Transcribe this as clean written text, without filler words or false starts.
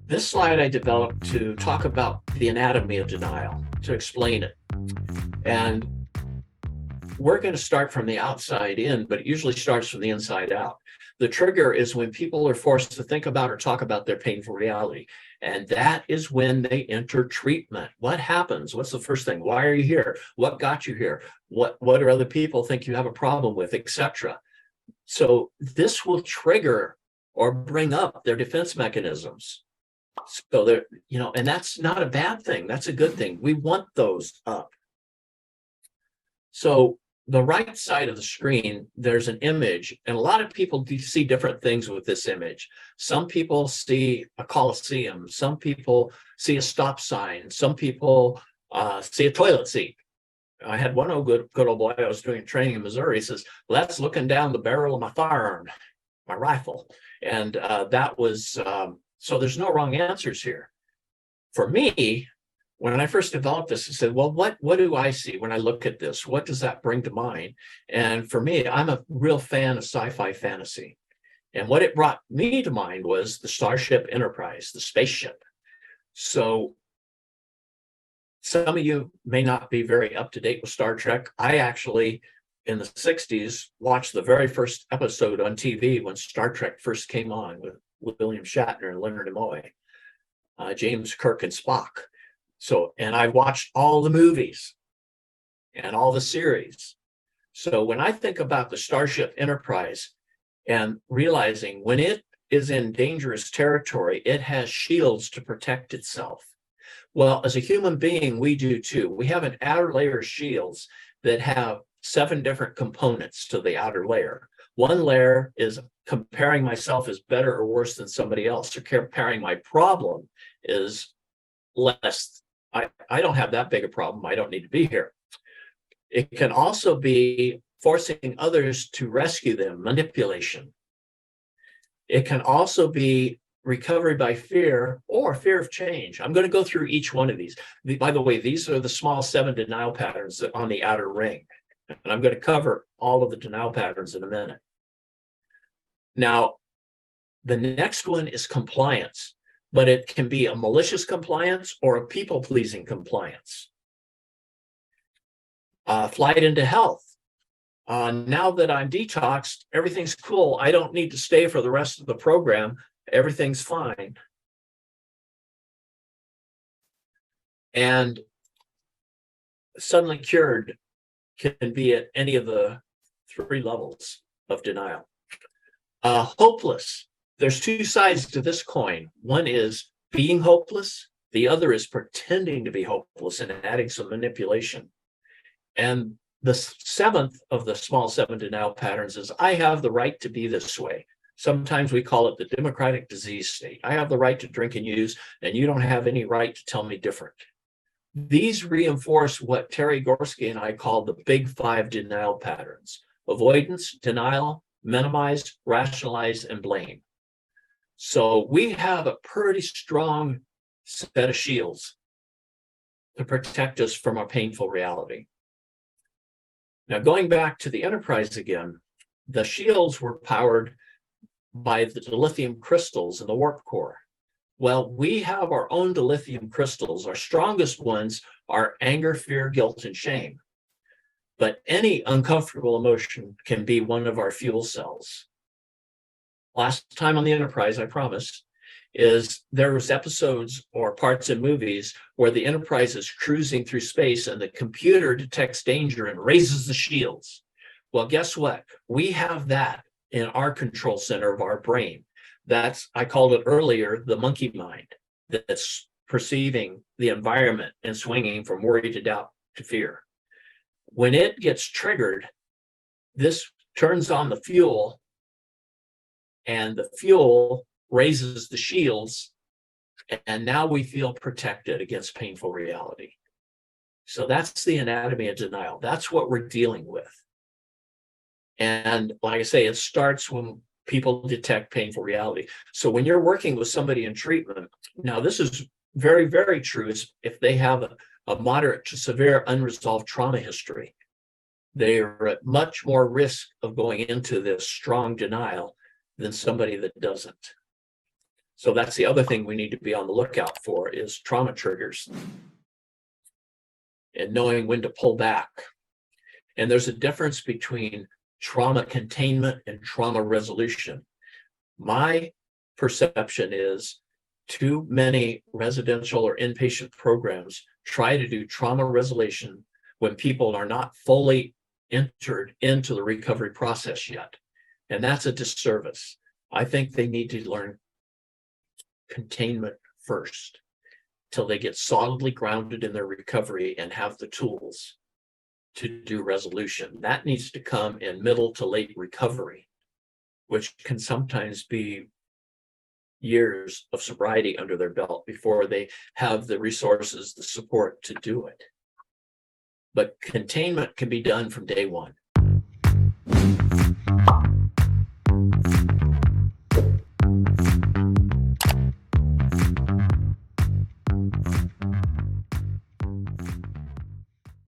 This slide I developed to talk about the anatomy of denial, to explain it. And we're going to start from the outside in, but it usually starts from the inside out. The trigger is when people are forced to think about or talk about their painful reality. And that is when they enter treatment. What happens? What's the first thing? Why are you here? What got you here? What do other people think you have a problem with, etc.? So this will trigger or bring up their defense mechanisms. So there, and that's not a bad thing. That's a good thing. We want those up. So the right side of the screen, there's an image, and a lot of people see different things with this image. Some people see a coliseum. Some people see a stop sign. Some people see a toilet seat. I had one good old boy. I was doing training in Missouri. He says, "Well, that's looking down the barrel of my firearm, my rifle," and that was so. There's no wrong answers here. For me, when I first developed this, I said, well, what do I see when I look at this? What does that bring to mind? And for me, I'm a real fan of sci-fi fantasy. And what it brought me to mind was the Starship Enterprise, the spaceship. So some of you may not be very up to date with Star Trek. I actually, in the 60s, watched the very first episode on TV when Star Trek first came on with William Shatner and Leonard Nimoy, James Kirk and Spock. So, and I watched all the movies and all the series. So when I think about the Starship Enterprise and realizing when it is in dangerous territory, it has shields to protect itself. Well, as a human being, we do too. We have an outer layer of shields that have 7 different components to the outer layer. One layer is comparing myself as better or worse than somebody else, or comparing my problem is less. I don't have that big a problem. I don't need to be here. It can also be forcing others to rescue them, manipulation. It can also be recovery by fear or fear of change. I'm going to go through each one of these. By the way, these are the small 7 denial patterns on the outer ring. And I'm going to cover all of the denial patterns in a minute. Now, the next one is compliance, but it can be a malicious compliance or a people-pleasing compliance. Flight into health. Now that I'm detoxed, everything's cool. I don't need to stay for the rest of the program. Everything's fine. And suddenly cured can be at any of the 3 levels of denial. Hopeless. There's 2 sides to this coin. One is being hopeless. The other is pretending to be hopeless and adding some manipulation. And the 7th of the small 7 denial patterns is I have the right to be this way. Sometimes we call it the democratic disease state. I have the right to drink and use, and you don't have any right to tell me different. These reinforce what Terry Gorski and I call the big 5 denial patterns: avoidance, denial, minimize, rationalize, and blame. So we have a pretty strong set of shields to protect us from our painful reality. Now, going back to the Enterprise again, the shields were powered by the dilithium crystals in the warp core. Well, we have our own dilithium crystals. Our strongest ones are anger, fear, guilt, and shame. But any uncomfortable emotion can be one of our fuel cells. Last time on the Enterprise, I promise, is there was episodes or parts in movies where the Enterprise is cruising through space and the computer detects danger and raises the shields. Well, guess what? We have that in our control center of our brain. That's, I called it earlier, the monkey mind, that's perceiving the environment and swinging from worry to doubt to fear. When it gets triggered, this turns on the fuel, and the fuel raises the shields, and now we feel protected against painful reality. So that's the anatomy of denial. That's what we're dealing with. And like I say, it starts when people detect painful reality. So when you're working with somebody in treatment, now this is very, very true if they have a moderate to severe unresolved trauma history. They are at much more risk of going into this strong denial than somebody that doesn't. So that's the other thing we need to be on the lookout for is trauma triggers and knowing when to pull back. And there's a difference between trauma containment and trauma resolution. My perception is too many residential or inpatient programs try to do trauma resolution when people are not fully entered into the recovery process yet. And that's a disservice. I think they need to learn containment first till they get solidly grounded in their recovery and have the tools to do resolution. That needs to come in middle to late recovery, which can sometimes be years of sobriety under their belt before they have the resources, the support to do it. But containment can be done from day one.